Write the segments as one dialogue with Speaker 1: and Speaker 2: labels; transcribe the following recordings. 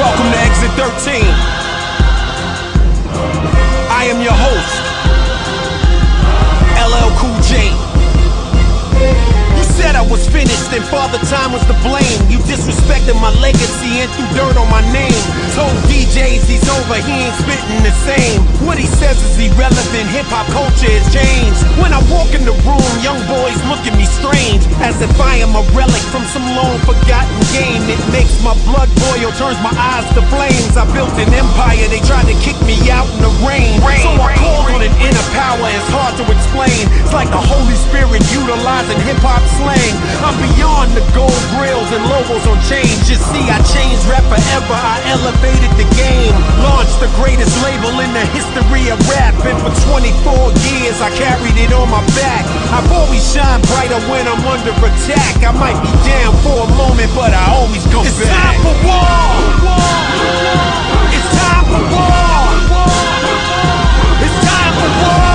Speaker 1: Welcome to Exit 13. I am your host, LL Cool J. You said I was finished and Father Time was to blame. You disrespected my legacy and threw dirt on my name. Told DJs he's over, he ain't spitting the same. What he says is irrelevant, hip-hop culture has changed. When I walk in the room, young boys look at me strange, as if I am a relic from some long-forgotten game. It makes my blood boil, turns my eyes to flames. I built an empire, they tried to kick me out in the rain. So I called on an inner power, it's hard to explain. It's like the Holy Spirit utilizing hip-hop slang. I'm beyond the gold grills and logos on chains. You see, I changed rap forever, I elevated the game. Launched the greatest label in the history of rap, and for 24 years I carried it on my back. I've always shined brighter when I'm under attack. I might be down for a moment, but I always come back. It's time for war! It's time for war! It's time for war!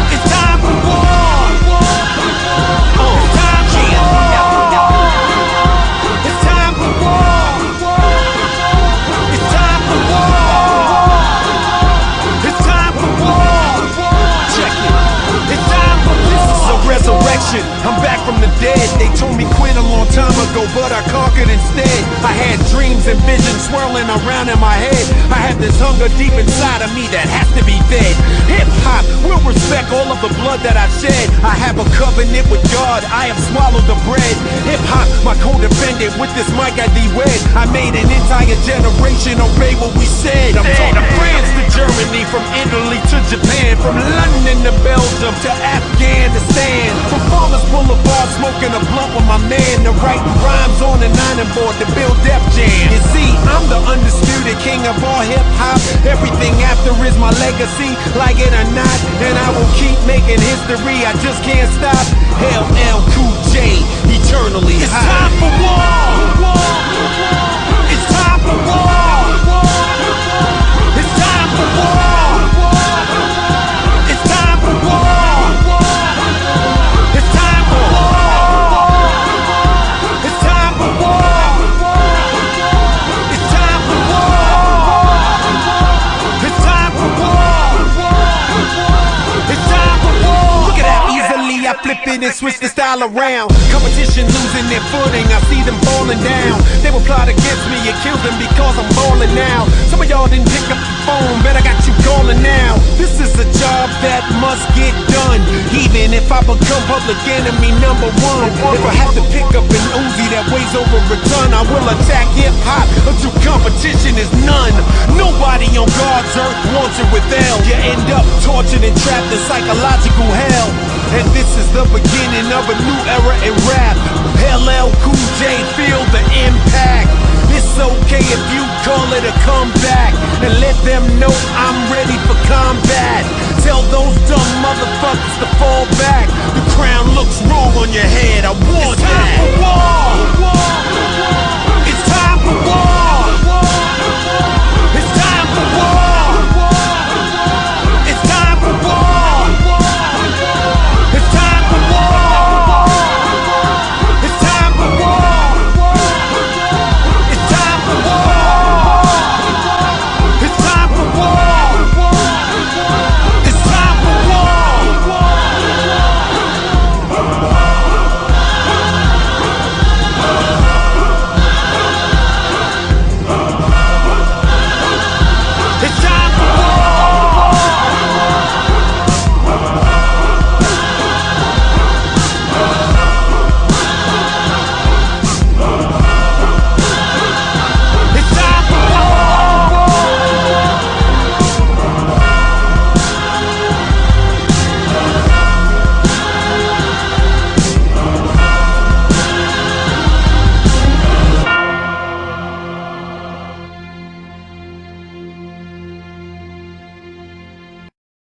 Speaker 1: It's time for war! Resurrection, I'm back from the dead. They told me quit a long time ago, but I conquered instead. I had dreams and visions swirling around in my head. I have this hunger deep inside of me that has to be fed. Hip-hop will respect all of the blood that I've shed. I have a covenant with God, I have swallowed the bread. Hip-hop, my co-defendant, with this mic I de-wed. I made an entire generation obey what we said. I'm talking France to Germany, from Italy to Japan, from London to Belgium to Afghanistan. From Farmers Boulevard, smoking a blunt with my man, to writing rhymes on an ironing board to build Def Jam. You see, I'm the undisputed king of all hip-hop. Everything after is my legacy, like it or not, and I will keep making history, I just can't stop. LL Cool J, eternally high. It's time for war! It's time for war! It's time for war! It's time for war! Flip it and switch the style around. Competition losing their footing, I see them falling down. They will plot against me and kill them because I'm balling now. Some of y'all didn't pick up the phone, but I got you calling now. This is a job that must get done, even if I become public enemy number one. If I have to pick up an Uzi that weighs over a ton, I will attack hip-hop until competition is none. Nobody on God's earth wants it with L. You end up tortured and trapped in psychological hell. And this is the beginning of a new era in rap. LL Cool J, feel the impact. It's okay if you call it a comeback, and let them know I'm ready for combat. Tell those dumb motherfuckers to fall back. The crown looks wrong on your head, I want that. It's time for war!